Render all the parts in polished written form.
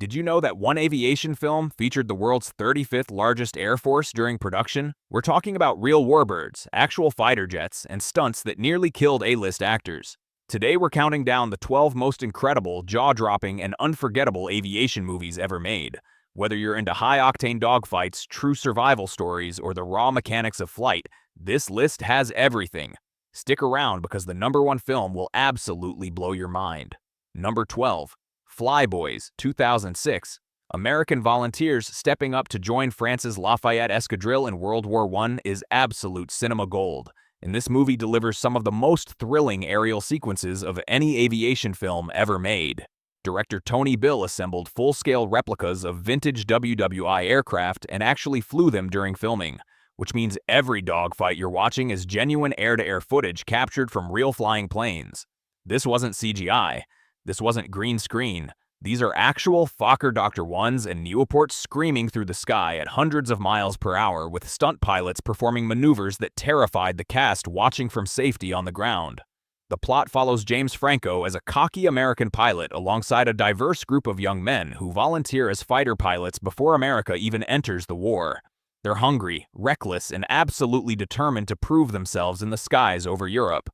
Did you know that one aviation film featured the world's 35th largest air force during production? We're talking about real warbirds, actual fighter jets, and stunts that nearly killed A-list actors. Today we're counting down the 12 most incredible, jaw-dropping, and unforgettable aviation movies ever made. Whether you're into high-octane dogfights, true survival stories, or the raw mechanics of flight, this list has everything. Stick around because the number one film will absolutely blow your mind. Number 12. Flyboys, 2006. American volunteers stepping up to join France's Lafayette Escadrille in World War I is absolute cinema gold, and this movie delivers some of the most thrilling aerial sequences of any aviation film ever made. Director Tony Bill assembled full-scale replicas of vintage WWI aircraft and actually flew them during filming, which means every dogfight you're watching is genuine air-to-air footage captured from real flying planes. This wasn't CGI. This wasn't green screen. These are actual Fokker Dr. 1s and Neoports screaming through the sky at hundreds of miles per hour with stunt pilots performing maneuvers that terrified the cast watching from safety on the ground. The plot follows James Franco as a cocky American pilot alongside a diverse group of young men who volunteer as fighter pilots before America even enters the war. They're hungry, reckless, and absolutely determined to prove themselves in the skies over Europe.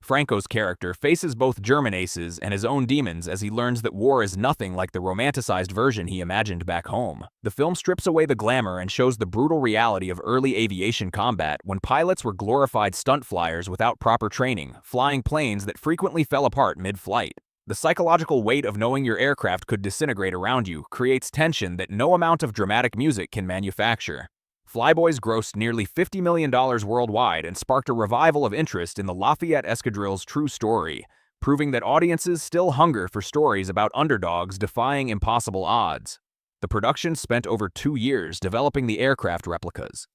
Franco's character faces both German aces and his own demons as he learns that war is nothing like the romanticized version he imagined back home. The film strips away the glamour and shows the brutal reality of early aviation combat when pilots were glorified stunt flyers without proper training, flying planes that frequently fell apart mid-flight. The psychological weight of knowing your aircraft could disintegrate around you creates tension that no amount of dramatic music can manufacture. Flyboys grossed nearly $50 million worldwide and sparked a revival of interest in the Lafayette Escadrille's true story, proving that audiences still hunger for stories about underdogs defying impossible odds. The production spent over 2 years developing the aircraft replicas,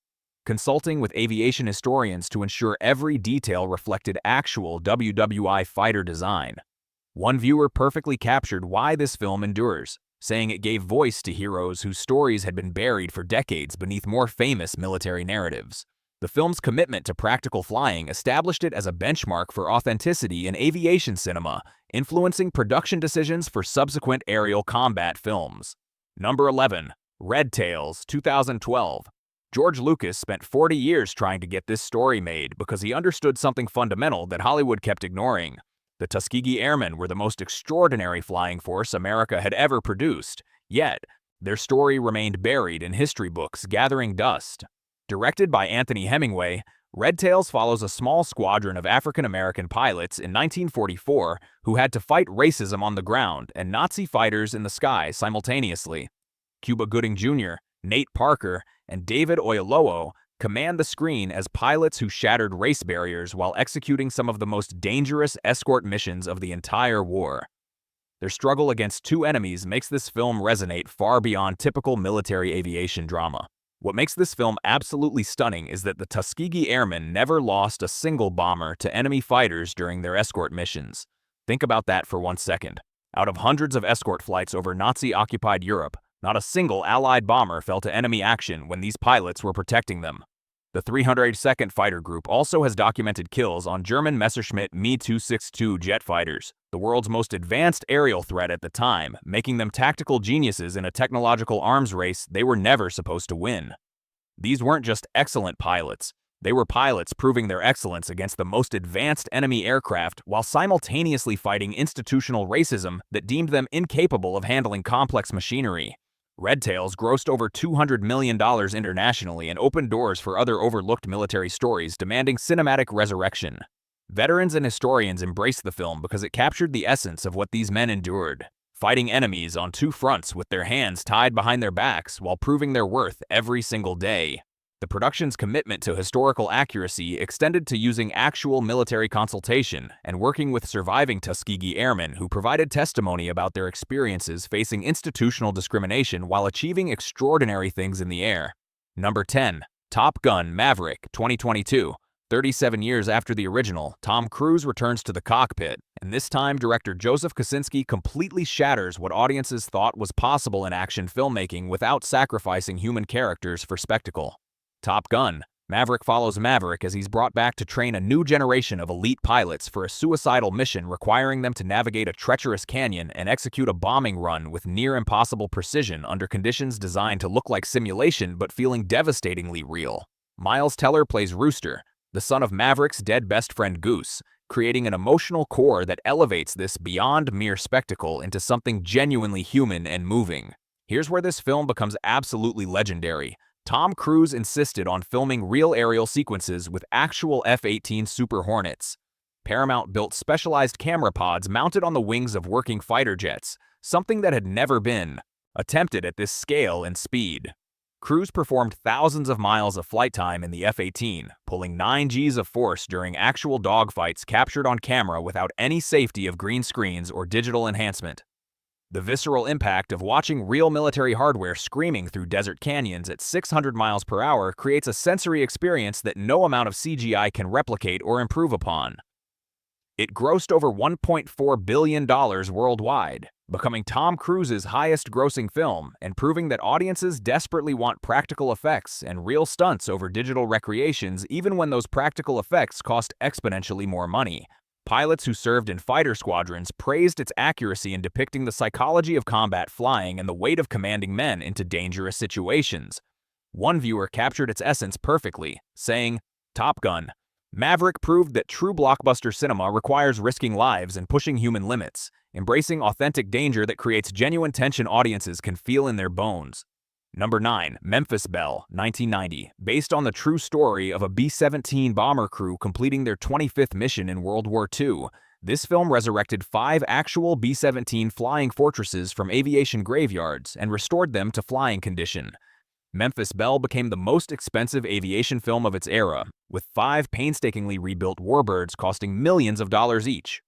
consulting with aviation historians to ensure every detail reflected actual WWI fighter design. One viewer perfectly captured why this film endures, saying it gave voice to heroes whose stories had been buried for decades beneath more famous military narratives. The film's commitment to practical flying established it as a benchmark for authenticity in aviation cinema, influencing production decisions for subsequent aerial combat films. Number 11. Red Tails, 2012. George Lucas spent 40 years trying to get this story made because he understood something fundamental that Hollywood kept ignoring. The Tuskegee Airmen were the most extraordinary flying force America had ever produced, yet their story remained buried in history books, gathering dust. Directed by Anthony Hemingway, Red Tails follows a small squadron of African-American pilots in 1944 who had to fight racism on the ground and Nazi fighters in the sky simultaneously. Cuba Gooding Jr., Nate Parker, and David Oyelowo command the screen as pilots who shattered race barriers while executing some of the most dangerous escort missions of the entire war. Their struggle against two enemies makes this film resonate far beyond typical military aviation drama. What makes this film absolutely stunning is that the Tuskegee Airmen never lost a single bomber to enemy fighters during their escort missions. Think about that for 1 second. Out of hundreds of escort flights over Nazi-occupied Europe, not a single Allied bomber fell to enemy action when these pilots were protecting them. The 382nd Fighter Group also has documented kills on German Messerschmitt Me-262 jet fighters, the world's most advanced aerial threat at the time, making them tactical geniuses in a technological arms race they were never supposed to win. These weren't just excellent pilots. They were pilots proving their excellence against the most advanced enemy aircraft while simultaneously fighting institutional racism that deemed them incapable of handling complex machinery. Red Tails grossed over $200 million internationally and opened doors for other overlooked military stories demanding cinematic resurrection. Veterans and historians embraced the film because it captured the essence of what these men endured, fighting enemies on two fronts with their hands tied behind their backs while proving their worth every single day. The production's commitment to historical accuracy extended to using actual military consultation and working with surviving Tuskegee Airmen who provided testimony about their experiences facing institutional discrimination while achieving extraordinary things in the air. Number 10. Top Gun: Maverick, 2022. 37 years after the original, Tom Cruise returns to the cockpit, and this time director Joseph Kosinski completely shatters what audiences thought was possible in action filmmaking without sacrificing human characters for spectacle. Top Gun: Maverick follows Maverick as he's brought back to train a new generation of elite pilots for a suicidal mission requiring them to navigate a treacherous canyon and execute a bombing run with near-impossible precision under conditions designed to look like simulation but feeling devastatingly real. Miles Teller plays Rooster, the son of Maverick's dead best friend Goose, creating an emotional core that elevates this beyond mere spectacle into something genuinely human and moving. Here's where this film becomes absolutely legendary. Tom Cruise insisted on filming real aerial sequences with actual F-18 Super Hornets. Paramount built specialized camera pods mounted on the wings of working fighter jets, something that had never been attempted at this scale and speed. Cruise performed thousands of miles of flight time in the F-18, pulling 9 Gs of force during actual dogfights captured on camera without any safety of green screens or digital enhancement. The visceral impact of watching real military hardware screaming through desert canyons at 600 miles per hour creates a sensory experience that no amount of CGI can replicate or improve upon. It grossed over $1.4 billion worldwide, becoming Tom Cruise's highest-grossing film and proving that audiences desperately want practical effects and real stunts over digital recreations even when those practical effects cost exponentially more money. Pilots who served in fighter squadrons praised its accuracy in depicting the psychology of combat flying and the weight of commanding men into dangerous situations. One viewer captured its essence perfectly, saying, "Top Gun. Maverick proved that true blockbuster cinema requires risking lives and pushing human limits, embracing authentic danger that creates genuine tension audiences can feel in their bones." Number 9. Memphis Belle, 1990, based on the true story of a B-17 bomber crew completing their 25th mission in World War II. This film resurrected 5 actual B-17 flying fortresses from aviation graveyards and restored them to flying condition. Memphis Belle became the most expensive aviation film of its era, with 5 painstakingly rebuilt warbirds costing millions of dollars each.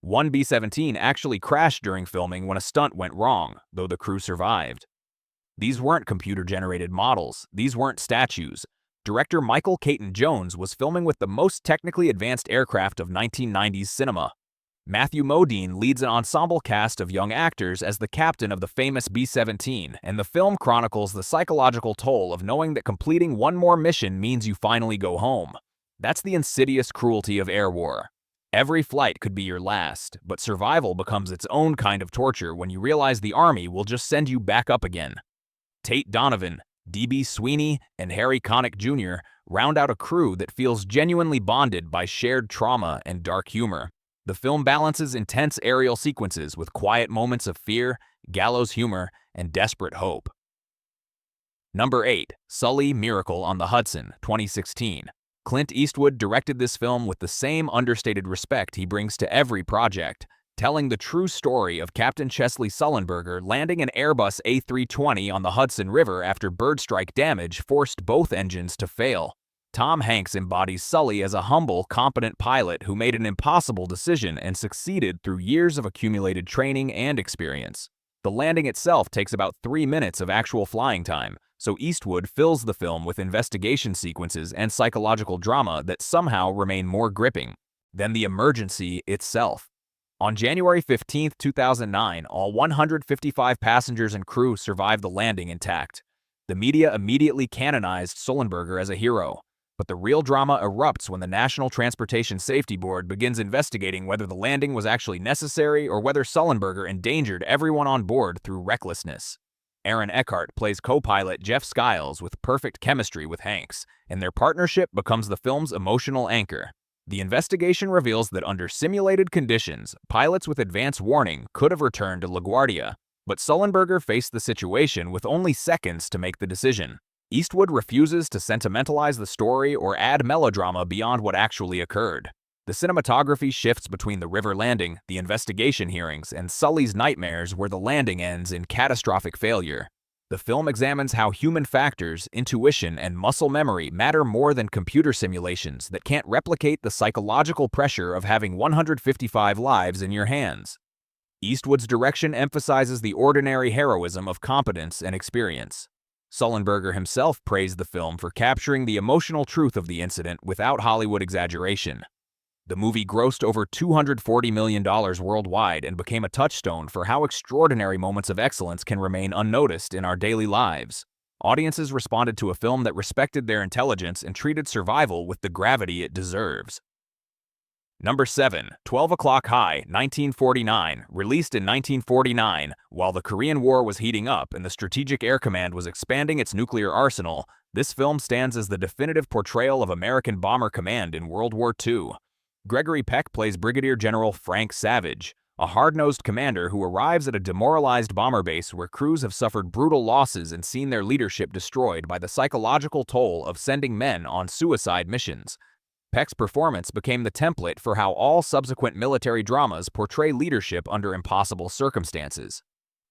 One B-17 actually crashed during filming when a stunt went wrong, though the crew survived. These weren't computer-generated models, these weren't statues. Director Michael Caton-Jones was filming with the most technically advanced aircraft of 1990s cinema. Matthew Modine leads an ensemble cast of young actors as the captain of the famous B-17, and the film chronicles the psychological toll of knowing that completing one more mission means you finally go home. That's the insidious cruelty of air war. Every flight could be your last, but survival becomes its own kind of torture when you realize the Army will just send you back up again. Tate Donovan, D.B. Sweeney, and Harry Connick Jr. round out a crew that feels genuinely bonded by shared trauma and dark humor. The film balances intense aerial sequences with quiet moments of fear, gallows humor, and desperate hope. Number 8. Sully, Miracle on the Hudson, 2016. Clint Eastwood directed this film with the same understated respect he brings to every project, telling the true story of Captain Chesley Sullenberger landing an Airbus A320 on the Hudson River after bird strike damage forced both engines to fail. Tom Hanks embodies Sully as a humble, competent pilot who made an impossible decision and succeeded through years of accumulated training and experience. The landing itself takes about 3 minutes of actual flying time, so Eastwood fills the film with investigation sequences and psychological drama that somehow remain more gripping than the emergency itself. On January 15, 2009, all 155 passengers and crew survived the landing intact. The media immediately canonized Sullenberger as a hero, but the real drama erupts when the National Transportation Safety Board begins investigating whether the landing was actually necessary or whether Sullenberger endangered everyone on board through recklessness. Aaron Eckhart plays co-pilot Jeff Skiles with perfect chemistry with Hanks, and their partnership becomes the film's emotional anchor. The investigation reveals that under simulated conditions, pilots with advance warning could have returned to LaGuardia, but Sullenberger faced the situation with only seconds to make the decision. Eastwood refuses to sentimentalize the story or add melodrama beyond what actually occurred. The cinematography shifts between the river landing, the investigation hearings, and Sully's nightmares where the landing ends in catastrophic failure. The film examines how human factors, intuition, and muscle memory matter more than computer simulations that can't replicate the psychological pressure of having 155 lives in your hands. Eastwood's direction emphasizes the ordinary heroism of competence and experience. Sullenberger himself praised the film for capturing the emotional truth of the incident without Hollywood exaggeration. The movie grossed over $240 million worldwide and became a touchstone for how extraordinary moments of excellence can remain unnoticed in our daily lives. Audiences responded to a film that respected their intelligence and treated survival with the gravity it deserves. Number 7. 12 O'Clock High, 1949. Released in 1949, while the Korean War was heating up and the Strategic Air Command was expanding its nuclear arsenal, this film stands as the definitive portrayal of American bomber command in World War II. Gregory Peck plays Brigadier General Frank Savage, a hard-nosed commander who arrives at a demoralized bomber base where crews have suffered brutal losses and seen their leadership destroyed by the psychological toll of sending men on suicide missions. Peck's performance became the template for how all subsequent military dramas portray leadership under impossible circumstances.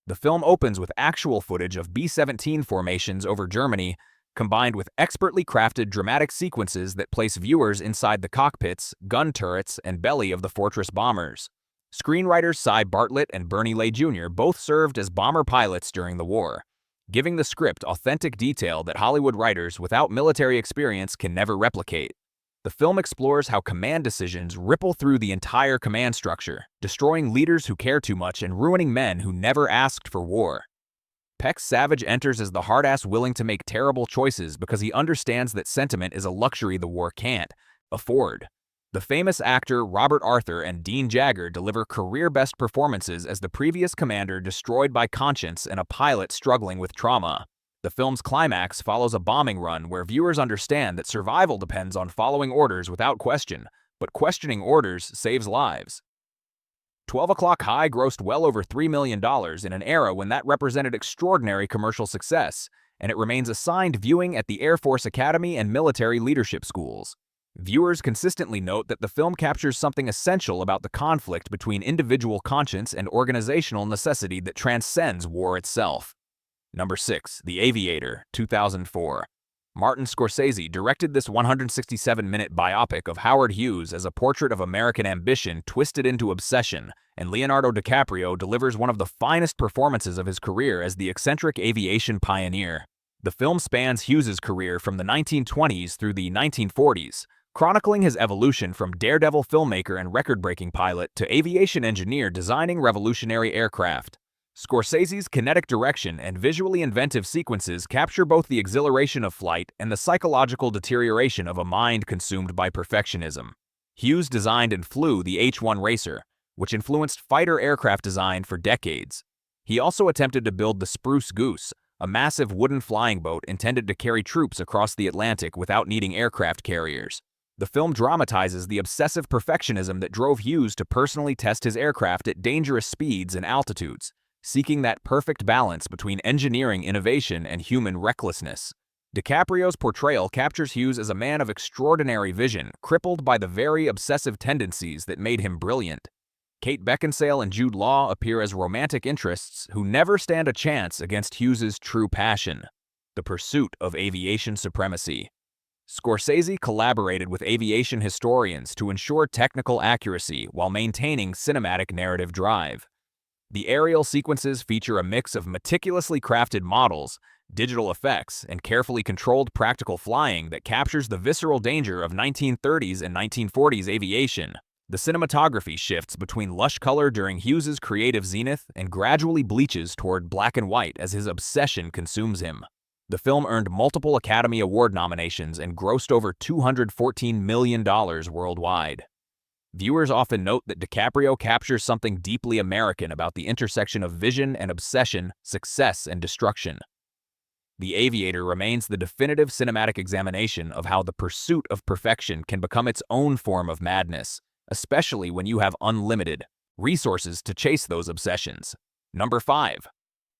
The film opens with actual footage of B-17 formations over Germany, combined with expertly crafted dramatic sequences that place viewers inside the cockpits, gun turrets, and belly of the Fortress bombers. Screenwriters Cy Bartlett and Bernie Lay Jr. both served as bomber pilots during the war, giving the script authentic detail that Hollywood writers without military experience can never replicate. The film explores how command decisions ripple through the entire command structure, destroying leaders who care too much and ruining men who never asked for war. Peck Savage enters as the hard-ass willing to make terrible choices because he understands that sentiment is a luxury the war can't afford. The famous actor Robert Arthur and Dean Jagger deliver career-best performances as the previous commander destroyed by conscience and a pilot struggling with trauma. The film's climax follows a bombing run where viewers understand that survival depends on following orders without question, but questioning orders saves lives. 12 O'Clock High grossed well over $3 million in an era when that represented extraordinary commercial success, and it remains assigned viewing at the Air Force Academy and military leadership schools. Viewers consistently note that the film captures something essential about the conflict between individual conscience and organizational necessity that transcends war itself. Number 6. The Aviator, 2004. Martin Scorsese directed this 167-minute biopic of Howard Hughes as a portrait of American ambition twisted into obsession, and Leonardo DiCaprio delivers one of the finest performances of his career as the eccentric aviation pioneer. The film spans Hughes's career from the 1920s through the 1940s, chronicling his evolution from daredevil filmmaker and record-breaking pilot to aviation engineer designing revolutionary aircraft. Scorsese's kinetic direction and visually inventive sequences capture both the exhilaration of flight and the psychological deterioration of a mind consumed by perfectionism. Hughes designed and flew the H-1 Racer, which influenced fighter aircraft design for decades. He also attempted to build the Spruce Goose, a massive wooden flying boat intended to carry troops across the Atlantic without needing aircraft carriers. The film dramatizes the obsessive perfectionism that drove Hughes to personally test his aircraft at dangerous speeds and altitudes, seeking that perfect balance between engineering innovation and human recklessness. DiCaprio's portrayal captures Hughes as a man of extraordinary vision, crippled by the very obsessive tendencies that made him brilliant. Kate Beckinsale and Jude Law appear as romantic interests who never stand a chance against Hughes's true passion, the pursuit of aviation supremacy. Scorsese collaborated with aviation historians to ensure technical accuracy while maintaining cinematic narrative drive. The aerial sequences feature a mix of meticulously crafted models, digital effects, and carefully controlled practical flying that captures the visceral danger of 1930s and 1940s aviation. The cinematography shifts between lush color during Hughes's creative zenith and gradually bleaches toward black and white as his obsession consumes him. The film earned multiple Academy Award nominations and grossed over $214 million worldwide. Viewers often note that DiCaprio captures something deeply American about the intersection of vision and obsession, success and destruction. The Aviator remains the definitive cinematic examination of how the pursuit of perfection can become its own form of madness, especially when you have unlimited resources to chase those obsessions. Number 5.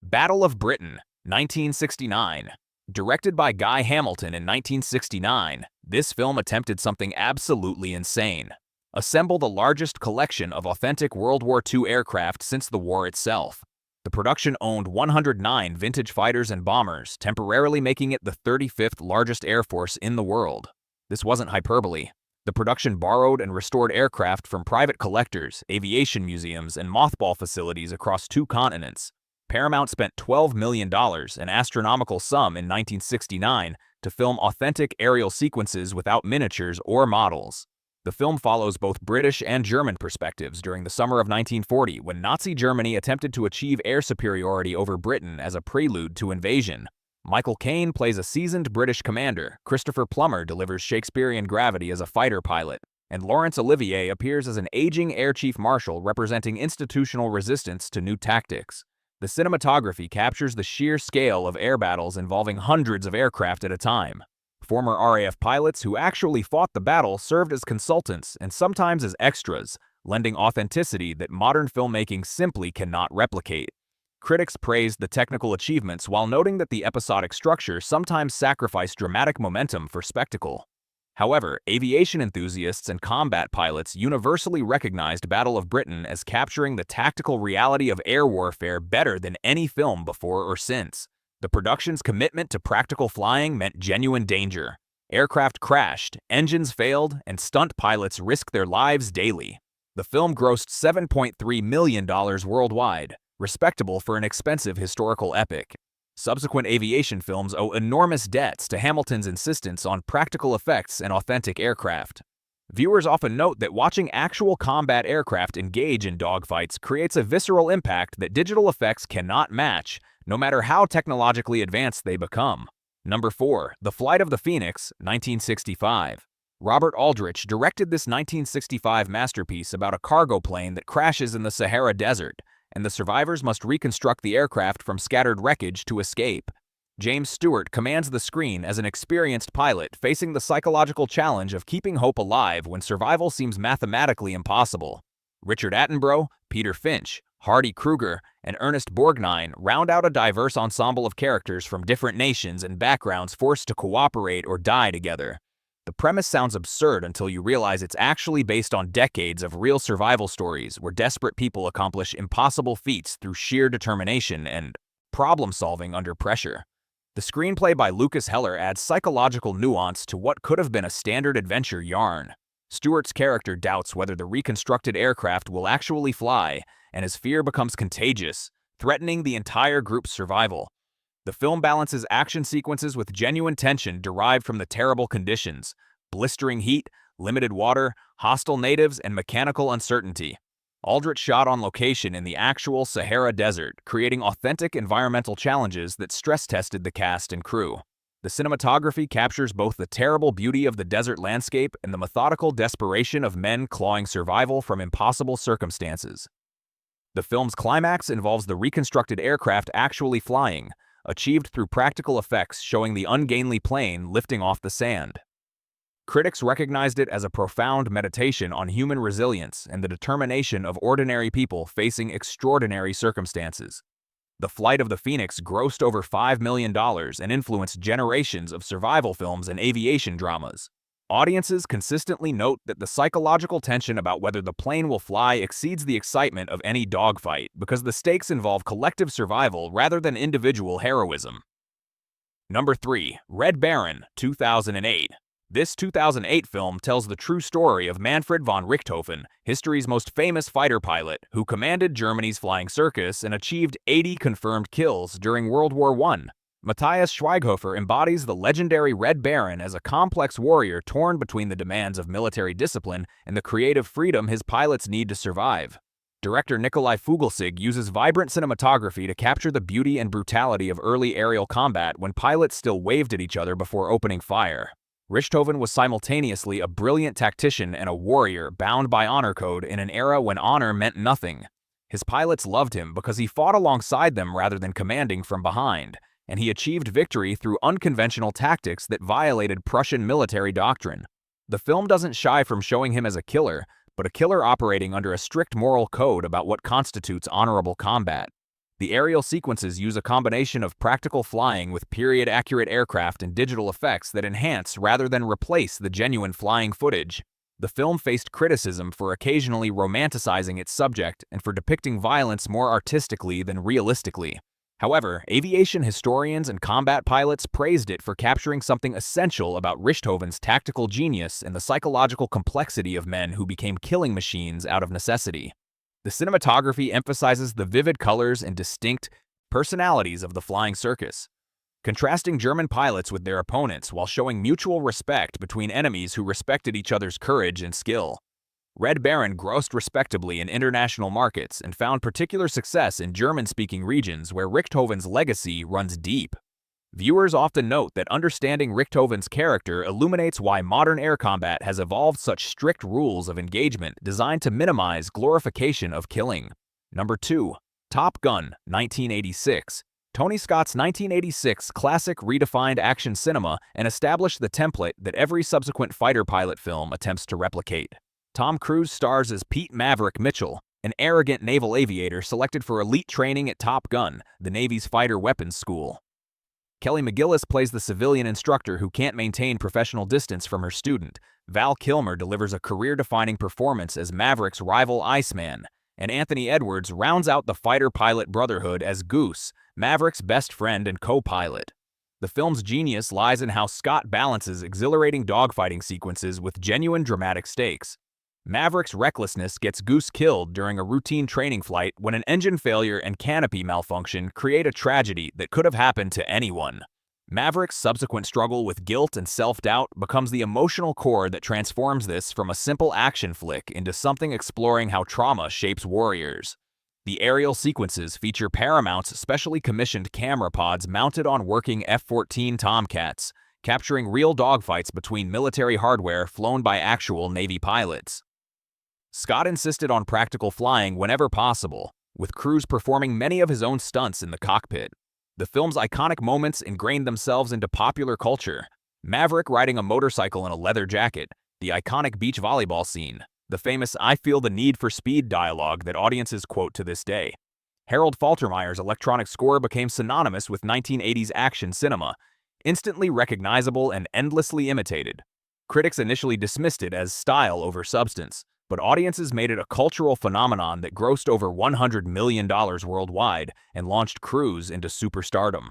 Battle of Britain, 1969. Directed by Guy Hamilton in 1969, this film attempted something absolutely insane. Assemble the largest collection of authentic World War II aircraft since the war itself. The production owned 109 vintage fighters and bombers, temporarily making it the 35th largest air force in the world. This wasn't hyperbole. The production borrowed and restored aircraft from private collectors, aviation museums, and mothball facilities across 2 continents. Paramount spent $12 million, an astronomical sum in 1969, to film authentic aerial sequences without miniatures or models. The film follows both British and German perspectives during the summer of 1940 when Nazi Germany attempted to achieve air superiority over Britain as a prelude to invasion. Michael Caine plays a seasoned British commander, Christopher Plummer delivers Shakespearean gravity as a fighter pilot, and Laurence Olivier appears as an aging Air Chief Marshal representing institutional resistance to new tactics. The cinematography captures the sheer scale of air battles involving hundreds of aircraft at a time. Former RAF pilots who actually fought the battle served as consultants and sometimes as extras, lending authenticity that modern filmmaking simply cannot replicate. Critics praised the technical achievements while noting that the episodic structure sometimes sacrificed dramatic momentum for spectacle. However, aviation enthusiasts and combat pilots universally recognized Battle of Britain as capturing the tactical reality of air warfare better than any film before or since. The production's commitment to practical flying meant genuine danger. Aircraft crashed, engines failed, and stunt pilots risked their lives daily. The film grossed $7.3 million worldwide, respectable for an expensive historical epic. Subsequent aviation films owe enormous debts to Hamilton's insistence on practical effects and authentic aircraft. Viewers often note that watching actual combat aircraft engage in dogfights creates a visceral impact that digital effects cannot match, no matter how technologically advanced they become. Number 4. The Flight of the Phoenix, 1965. Robert Aldrich directed this 1965 masterpiece about a cargo plane that crashes in the Sahara Desert, and the survivors must reconstruct the aircraft from scattered wreckage to escape. James Stewart commands the screen as an experienced pilot facing the psychological challenge of keeping hope alive when survival seems mathematically impossible. Richard Attenborough, Peter Finch, Hardy Kruger, and Ernest Borgnine round out a diverse ensemble of characters from different nations and backgrounds forced to cooperate or die together. The premise sounds absurd until you realize it's actually based on decades of real survival stories where desperate people accomplish impossible feats through sheer determination and problem-solving under pressure. The screenplay by Lucas Heller adds psychological nuance to what could have been a standard adventure yarn. Stewart's character doubts whether the reconstructed aircraft will actually fly, and his fear becomes contagious, threatening the entire group's survival. The film balances action sequences with genuine tension derived from the terrible conditions: blistering heat, limited water, hostile natives, and mechanical uncertainty. Aldrich shot on location in the actual Sahara Desert, creating authentic environmental challenges that stress-tested the cast and crew. The cinematography captures both the terrible beauty of the desert landscape and the methodical desperation of men clawing survival from impossible circumstances. The film's climax involves the reconstructed aircraft actually flying, achieved through practical effects showing the ungainly plane lifting off the sand. Critics recognized it as a profound meditation on human resilience and the determination of ordinary people facing extraordinary circumstances. The Flight of the Phoenix grossed over $5 million and influenced generations of survival films and aviation dramas. Audiences consistently note that the psychological tension about whether the plane will fly exceeds the excitement of any dogfight because the stakes involve collective survival rather than individual heroism. Number 3. Red Baron, 2008. This 2008 film tells the true story of Manfred von Richthofen, history's most famous fighter pilot, who commanded Germany's Flying Circus and achieved 80 confirmed kills during World War I. Matthias Schweighofer embodies the legendary Red Baron as a complex warrior torn between the demands of military discipline and the creative freedom his pilots need to survive. Director Nikolai Fugelsig uses vibrant cinematography to capture the beauty and brutality of early aerial combat when pilots still waved at each other before opening fire. Richthofen was simultaneously a brilliant tactician and a warrior bound by honor code in an era when honor meant nothing. His pilots loved him because he fought alongside them rather than commanding from behind, and he achieved victory through unconventional tactics that violated Prussian military doctrine. The film doesn't shy from showing him as a killer, but a killer operating under a strict moral code about what constitutes honorable combat. The aerial sequences use a combination of practical flying with period-accurate aircraft and digital effects that enhance rather than replace the genuine flying footage. The film faced criticism for occasionally romanticizing its subject and for depicting violence more artistically than realistically. However, aviation historians and combat pilots praised it for capturing something essential about Richthofen's tactical genius and the psychological complexity of men who became killing machines out of necessity. The cinematography emphasizes the vivid colors and distinct personalities of the Flying Circus, contrasting German pilots with their opponents while showing mutual respect between enemies who respected each other's courage and skill. Red Baron grossed respectably in international markets and found particular success in German-speaking regions where Richthofen's legacy runs deep. Viewers often note that understanding Richthofen's character illuminates why modern air combat has evolved such strict rules of engagement designed to minimize glorification of killing. Number 2. Top Gun, 1986. Tony Scott's 1986 classic redefined action cinema and established the template that every subsequent fighter pilot film attempts to replicate. Tom Cruise stars as Pete Maverick Mitchell, an arrogant naval aviator selected for elite training at Top Gun, the Navy's fighter weapons school. Kelly McGillis plays the civilian instructor who can't maintain professional distance from her student. Val Kilmer delivers a career-defining performance as Maverick's rival Iceman, and Anthony Edwards rounds out the fighter-pilot brotherhood as Goose, Maverick's best friend and co-pilot. The film's genius lies in how Scott balances exhilarating dogfighting sequences with genuine dramatic stakes. Maverick's recklessness gets Goose killed during a routine training flight when an engine failure and canopy malfunction create a tragedy that could have happened to anyone. Maverick's subsequent struggle with guilt and self-doubt becomes the emotional core that transforms this from a simple action flick into something exploring how trauma shapes warriors. The aerial sequences feature Paramount's specially commissioned camera pods mounted on working F-14 Tomcats, capturing real dogfights between military hardware flown by actual Navy pilots. Scott insisted on practical flying whenever possible, with Cruise performing many of his own stunts in the cockpit. The film's iconic moments ingrained themselves into popular culture. Maverick riding a motorcycle in a leather jacket, the iconic beach volleyball scene, the famous "I feel the need for speed" dialogue that audiences quote to this day. Harold Faltermeyer's electronic score became synonymous with 1980s action cinema, instantly recognizable and endlessly imitated. Critics initially dismissed it as style over substance, but audiences made it a cultural phenomenon that grossed over $100 million worldwide and launched Cruise into superstardom.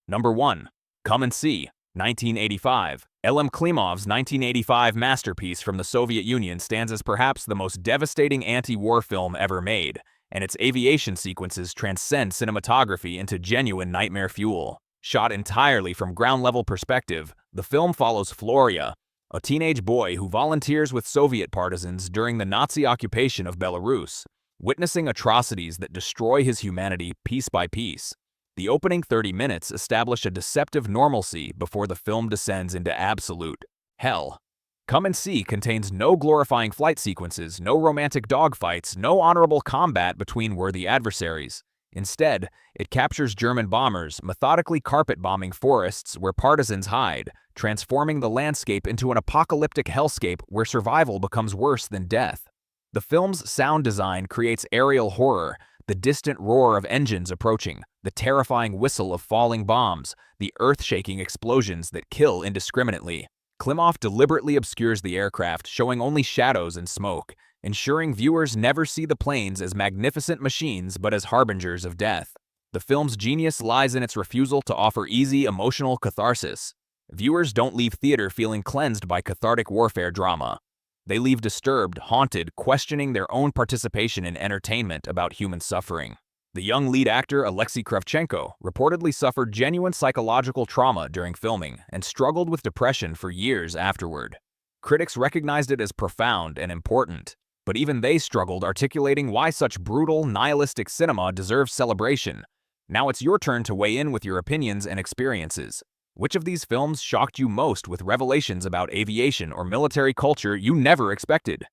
Number 1. Come and See, 1985. Elem Klimov's 1985 masterpiece from the Soviet Union stands as perhaps the most devastating anti-war film ever made, and its aviation sequences transcend cinematography into genuine nightmare fuel. Shot entirely from ground-level perspective, the film follows Floria, a teenage boy who volunteers with Soviet partisans during the Nazi occupation of Belarus, witnessing atrocities that destroy his humanity piece by piece. The opening 30 minutes establish a deceptive normalcy before the film descends into absolute hell. Come and See contains no glorifying flight sequences, no romantic dogfights, no honorable combat between worthy adversaries. Instead, it captures German bombers methodically carpet-bombing forests where partisans hide, transforming the landscape into an apocalyptic hellscape where survival becomes worse than death. The film's sound design creates aerial horror, the distant roar of engines approaching, the terrifying whistle of falling bombs, the earth-shaking explosions that kill indiscriminately. Klimov deliberately obscures the aircraft, showing only shadows and smoke, ensuring viewers never see the planes as magnificent machines but as harbingers of death. The film's genius lies in its refusal to offer easy emotional catharsis. Viewers don't leave theater feeling cleansed by cathartic warfare drama. They leave disturbed, haunted, questioning their own participation in entertainment about human suffering. The young lead actor Alexei Kravchenko reportedly suffered genuine psychological trauma during filming and struggled with depression for years afterward. Critics recognized it as profound and important, but even they struggled articulating why such brutal, nihilistic cinema deserves celebration. Now it's your turn to weigh in with your opinions and experiences. Which of these films shocked you most with revelations about aviation or military culture you never expected?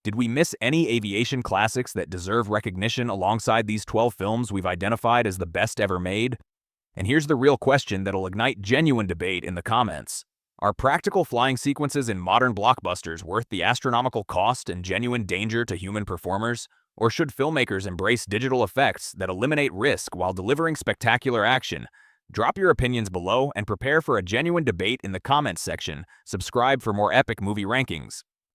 Did we miss any aviation classics that deserve recognition alongside these 12 films we've identified as the best ever made? And here's the real question that'll ignite genuine debate in the comments. Are practical flying sequences in modern blockbusters worth the astronomical cost and genuine danger to human performers? Or should filmmakers embrace digital effects that eliminate risk while delivering spectacular action? Drop your opinions below and prepare for a genuine debate in the comments section. Subscribe for more epic movie rankings.